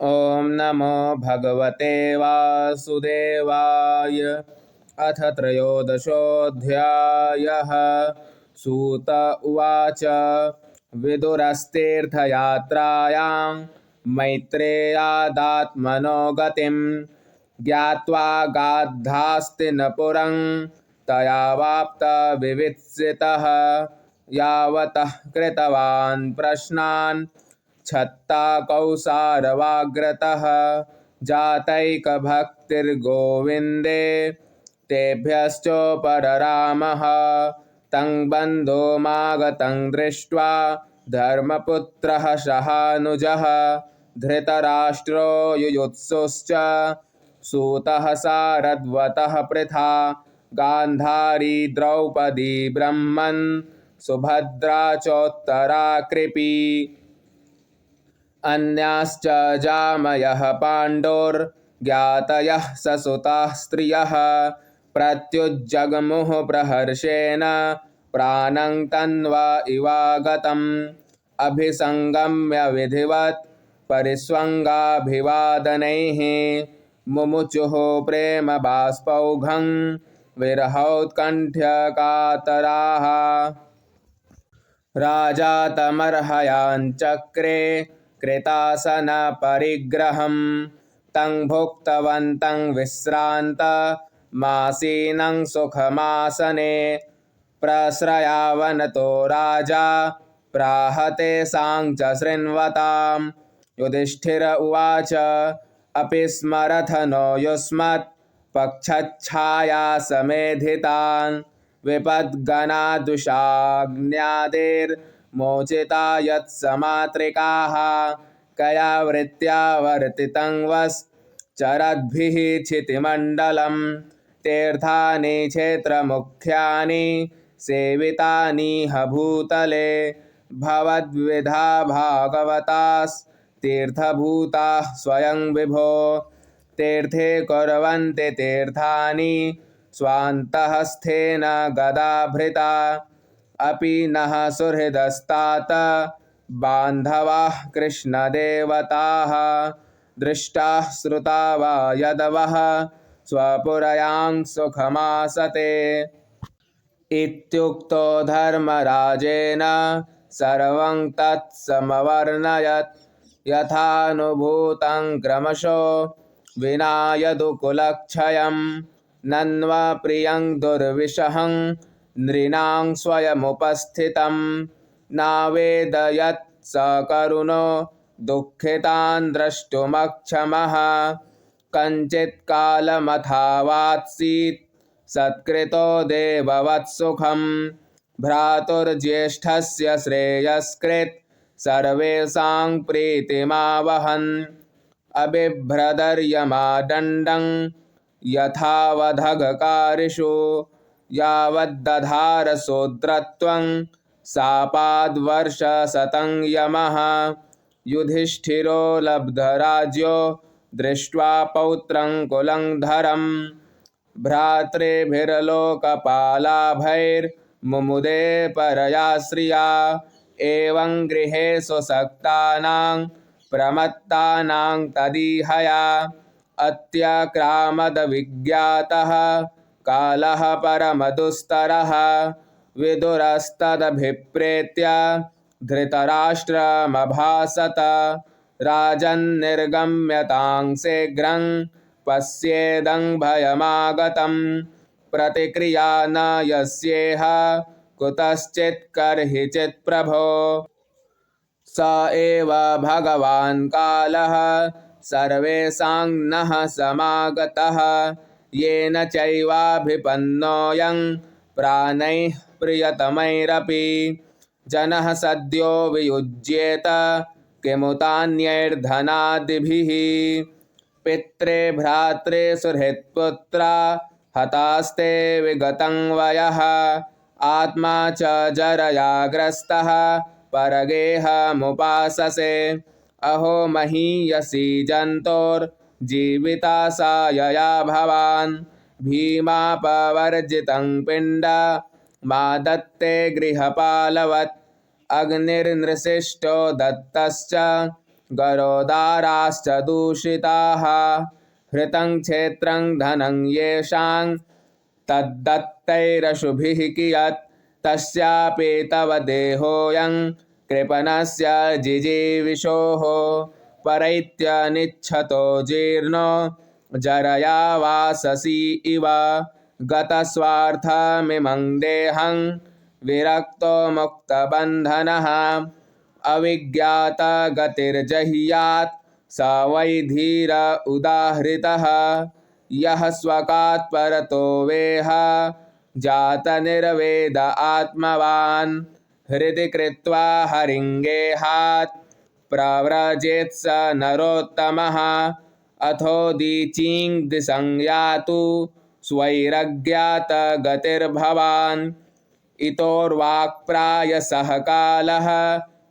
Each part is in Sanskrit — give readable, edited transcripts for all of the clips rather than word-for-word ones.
ॐ नमो भगवते वासुदेवाय। अथ त्रयोदशोऽध्यायः। सूत उवाच। विदुरस्तीर्थयात्रायां मैत्रेयादात्मनो गतिं ज्ञात्वा गाद्धास्तिनपुरं तयावाप्तविवित्सितः यावतः कृतवान् प्रश्नान् छत्ता कौसारवाग्रतः जातैकभक्तिर्गोविन्दे तेभ्यश्चोपररामः तं बन्धुमागतं दृष्ट्वा धर्मपुत्रः सहानुजः धृतराष्ट्रो युयुत्सुश्च सूतः सारद्वतः पृथा गान्धारी द्रौपदी ब्रह्मन् सुभद्रा चोत्तरा कृपी अन्याश्च जामयः पाण्डोर्ज्ञातयः ससुताः स्त्रियः प्रत्युज्जग्मुः प्रहर्षेण प्राणं तन्वा इवागतम् अभिसङ्गम्य विधिवत् परिस्वङ्गाभिवादनैः मुमुचुः प्रेम बाष्पौघं विरहौत्कण्ठ्यकातराः राजा तमर्हयाञ्चक्रे कृतासनपरिग्रहं तं भुक्तवन्तं विश्रान्तमासीनं सुखमासने प्रस्रयावनतो राजा प्राहतेषां च शृण्वतां युधिष्ठिर उवाच अपि स्मरथ नो युष्मत् पक्षच्छायासमेधितान् विपद्गणादुषाग्न्यादेर्मोचिता यत्समातृकाः कया वृत्त्या वर्तितं वश्चरद्भिः क्षितिमण्डलं तीर्थानि क्षेत्रमुख्यानि सेवितानीह भूतले भवद्विधा भागवतास्तीर्थभूताः स्वयं विभो तीर्थे कुर्वन्ति तीर्थानि स्वान्तहस्तेन गदाभृता अपि नः सुहृदस्तात बान्धवाः कृष्णदेवताः दृष्टाः श्रुता वा यदवः स्वपुरयां सुखमासते इत्युक्तो धर्मराजेन सर्वं तत्समवर्णयत् यथानुभूतं क्रमशो विना यदुकुलक्षयं नन्वा प्रियं दुर्विषहं नृणां स्वयमुपस्थितं नावेदयत् सकरुणो दुःखितान् द्रष्टुमक्षमः कञ्चित् कालमथावात्सीत् सत्कृतो देववत्सुखं भ्रातुर्ज्येष्ठस्य श्रेयस्कृत् सर्वेषां प्रीतिमावहन् अबिभ्रदर्यमादण्डं यथावधगकारिषु यावद्दधार शूद्रत्वं शापाद्वर्षशतं यमः युधिष्ठिरो लब्धराज्यो दृष्ट्वा पौत्रं कुलंधरं भ्रातृभिर्लोकपालाभैर्मुमुदे परया श्रिया एवं गृहेषु सक्तानां प्रमत्तानां तदीहया अत्याक्रामदविज्ञातः कालः परमदुस्तरः विदुरस्तदभिप्रेत्य धृतराष्ट्रमभाषत राजन्निर्गम्यतां शीघ्रं पश्येदं भयमागतं प्रतिक्रिया न यस्येह कुतश्चित् कर्हिचित् प्रभो स एव भगवान् कालः सर्वेषां नः समागतः येन चैवाभिपन्नोऽयं प्राणैः प्रियतमैरपि जनः सद्यो वियुज्येत किमुतान्यैर्धनादिभिः पित्रे भ्रात्रे सुहृत्पुत्रा हतास्ते विगतं वयः आत्मा च जरया ग्रस्तः परगेहमुपाससे अहो महीयसी जन्तोर्जीवितासायया भवान् भीमापवर्जितं पिण्ड मा दत्ते गृहपालवत् अग्निर्नृशिष्टो दत्तश्च गरोदाराश्च दूषिताः हृतं क्षेत्रं धनं येषां तद्दत्तैरशुभिः कियत् तस्यापि तव देहोऽयं कृपणस्य जिजीविषोः परैत्यनिच्छतो जीर्णो जरया वाससि इव गतस्वार्थमिमं देहं विरक्तो मुक्तबन्धनः अविज्ञातगतिर्जह्यात् स वै धीर उदाहृतः यः स्वकात् परतो वेह जातनिर्वेद आत्मवान् हृदि कृत्वा हरिङ्गेहात् प्रव्रजेत् स नरोत्तमः अथोदीचीं दिशं यातु स्वैरज्ञात गतिर्भवान् इतोर्वाक्प्रायसः कालः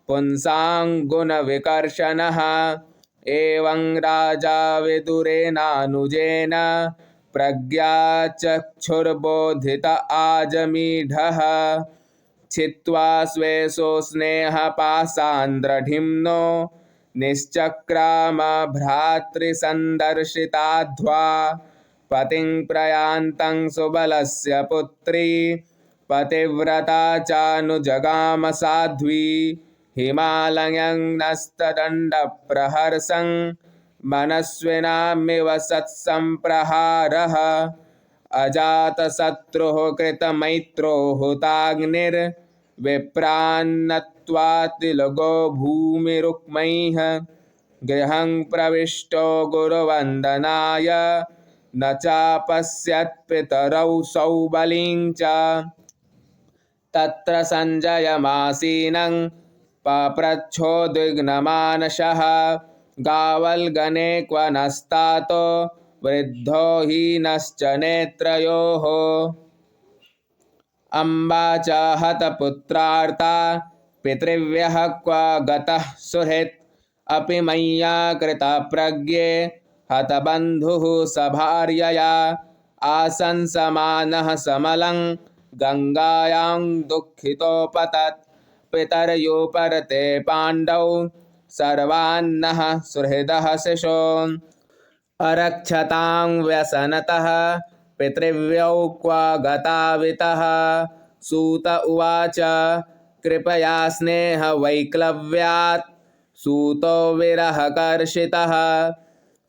पुंसां गुणविकर्षणः एवं राजा विदुरेणानुजेन प्रज्ञा चक्षुर्बोधित आजमीढः छित्त्वा स्वेषु स्नेहपाशान्द्रढिम्नो निश्चक्राम भ्रातृसन्दर्शिताध्वा पतिं प्रयान्तं सुबलस्य पुत्री पतिव्रता चानुजगाम साध्वी हिमालयं नस्तदण्डप्रहर्षं मनस्विनामिव सत्सम्प्रहारः अजातशत्रुः कृतमैत्रो हुताग्निर्विप्रान्नत्वातिलगो भूमिरुक्मैः गृहं प्रविष्टो गुरुवन्दनाय न चापश्यत् पितरौ सौबलीं च तत्र सञ्जयमासीनं पप्रच्छोद्विग्नमानसः गावल्गणे क्व नस्तातो वृद्धो हीनश्च नेत्रयोः अम्बा च हतपुत्रार्ता पितृव्यः क्व गतः सुहृत् अपि मय्या कृतप्रज्ञे हतबन्धुः सभार्यया आसन् समानः समलं गङ्गायां दुःखितोपतत् पितर्युपरते पाण्डौ सर्वान्नः सुहृदः शिशून् अरक्षतां व्यसनतः पितृव्यौ क्व गतावितः सूत उवाच कृपया स्नेहवैक्लव्यात् सूतो विरहकर्षितः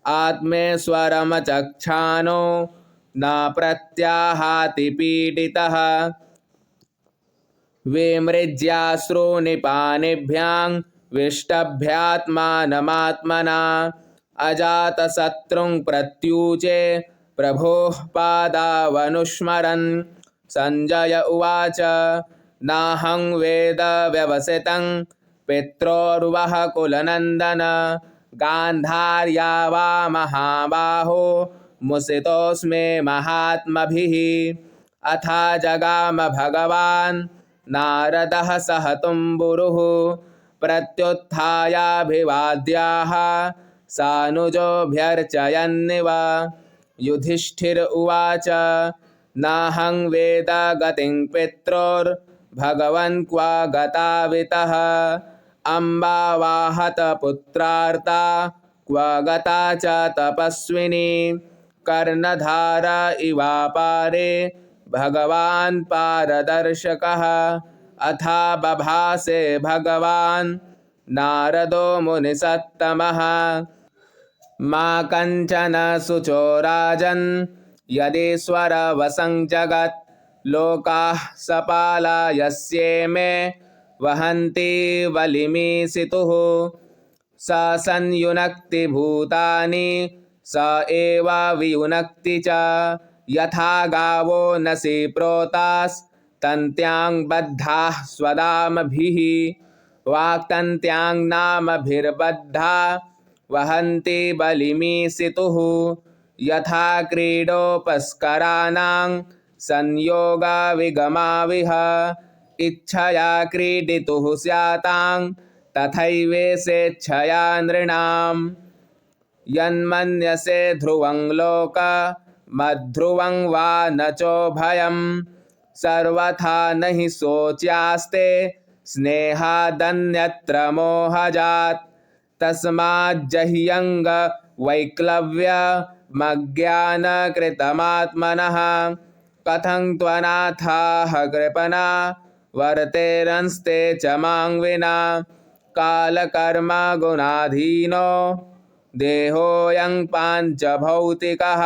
आत्मेश्वरमचक्षानो न प्रत्याहाति पीडितः विमृज्याश्रूनिपानिभ्यां विष्टभ्यात्मानमात्मना अजातशत्रुं प्रत्यूचे प्रभोः पादावनुस्मरन् सञ्जय उवाच नाहं वेद व्यवसितं पित्रोर्वः कुलनन्दन गान्धार्या वा महाबाहो मुसितोऽस्मि महात्मभिः अथा जगाम भगवान् नारदः सह तुम्बुरुः प्रत्युत्थायाभिवाद्याः सानुजोऽभ्यर्चयन्निव युधिष्ठिर उवाच नाहं वेद गतिं पित्रोर्भगवन् क्व गतावितः अम्बा वाहत पुत्रार्ता क्व गता च तपस्विनी कर्णधार इवापारे भगवान् पारदर्शकः अथा बभासे भगवान् नारदो मुनिसत्तमः मा कञ्चन शुचो राजन् यदीश्वरवशं जगत् लोकाः सपालायस्येमे वहन्ति बलिमीशितुः स संयुनक्ति भूतानि स एव वियुनक्ति च यथा गावो नसि प्रोतास्तन्त्यां बद्धाः स्वदामभिः वाक्तन्त्यां नामभिर्बद्धा वहन्ति बलिमीशितुः यथा क्रीडोपस्कराणां संयोगविगमाविह इच्छया क्रीडितुः स्यातां तथैवेशेच्छया नृणाम् यन्मन्यसे ध्रुवं लोकमध्रुवं वा न चोभयं सर्वथा न हि शोच्यास्ते स्नेहादन्यत्र मोहजात् तस्माज्जह्यङ्ग वैक्लव्यमज्ञानकृतमात्मनः कथं त्वनाथाः कृपणा वर्तेरंस्ते च मां विना कालकर्मा गुणाधीनो देहोऽयं पाञ्चभौतिकः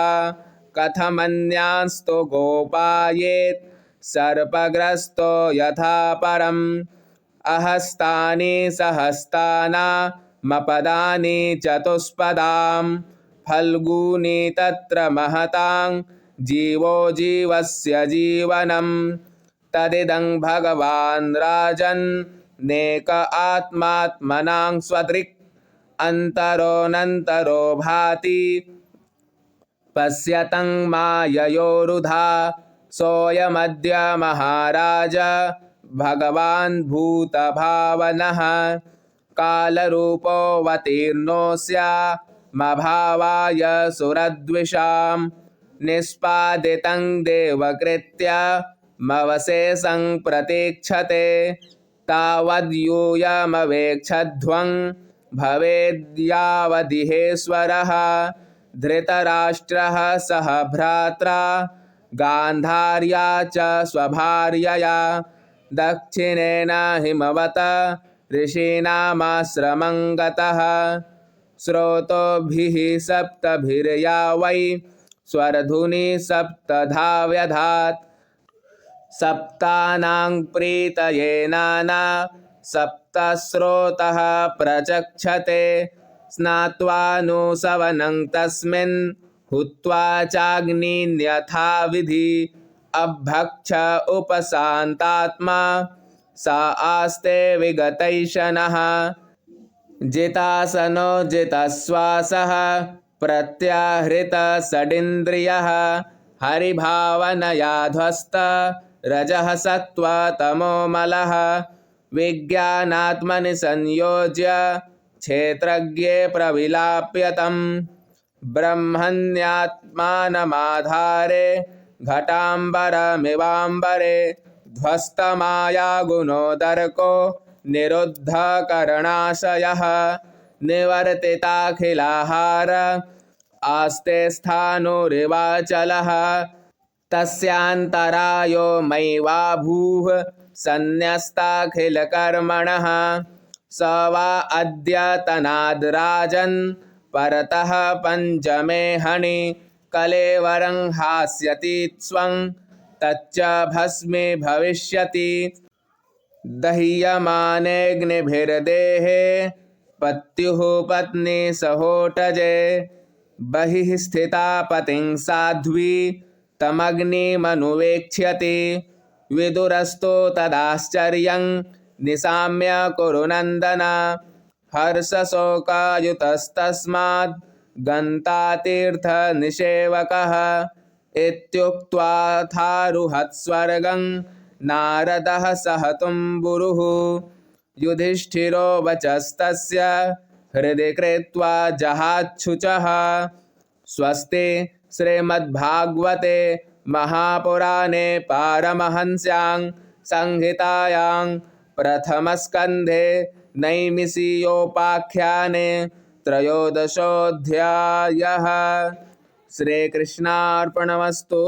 कथमन्यांस्तु गोपायेत् सर्पग्रस्तो यथा परम् अहस्तानि सहस्तानामपदानि चतुष्पदां फल्गूनि तत्र महतां जीवो जीवस्य जीवनं तदिदं भगवान् राजन् नेक आत्मात्मनां स्वदृक् अन्तरोऽनन्तरो भाति पश्यतं माययोरुधा सोऽयमद्य महाराज भगवान् भूतभावनः कालरूपोऽवतीर्णोऽस्यामभावाय सुरद्विषां निष्पादितं देवकृत्यमवशेषं प्रतीक्षते तावद्यूयमवेक्षध्वं भवेद्यावदिहेश्वरः धृतराष्ट्रः सह भ्रात्रा गान्धार्या च स्वभार्यया दक्षिणेन हिमवत ऋषीणामाश्रमं गतः स्रोतोभिः सप्तभिर्या वै स्वरधुनी सप्तधा व्यधात् सप्तानां प्रीतये नाना सप्तस्रोतः प्रचक्षते स्नात्वानुसवनं तस्मिन् हुत्वा चाग्निन्यथा विधि अभ्भक्ष उपशान्तात्मा स आस्ते विगतैषणः जितासनो जितश्वासः प्रत्याहृतषडिन्द्रियः हरिभावनया ध्वस्त रजः सत्त्वतमोमलः विज्ञानात्मनि संयोज्य क्षेत्रज्ञे प्रविलाप्यतं ब्रह्मण्यात्मानमाधारे घटाम्बरमिवाम्बरे ध्वस्तमायागुणोदर्को निरुद्धकरणाशयः निवर्तिताखिलाहार आस्ते स्थाणुरिवाचलः तस्यान्तरायो मैवाभूः सन्न्यस्ताखिलकर्मणः स वा अद्यतनाद् राजन् परतः पञ्चमे हनि कलेवरं हास्यति स्वं तच्च भस्मे भविष्यति दह्यमानेऽग्निभिर्देहे पत्युः पत्नी सहोटजे बहिः स्थिता पतिं साध्वी तमग्निमनुवेक्ष्यति विदुरस्तु तदाश्चर्यं निशाम्य कुरुनन्दन हर्षशोकायुतस्तस्माद् गन्तातीर्थनिषेवकः इत्युक्त्वाथारुहत्स्वर्गं नारदः सह तुम्बुरुः युधिष्ठिरो वचस्तस्य हृदि कृत्वा जहाच्छुचः स्वस्ति श्रीमद्भागवते महापुराणे पारमहंस्यां संहितायां प्रथमस्कन्धे नैमिषीयोपाख्याने त्रयोदशोऽध्यायः। श्रीकृष्णार्पणमस्तु।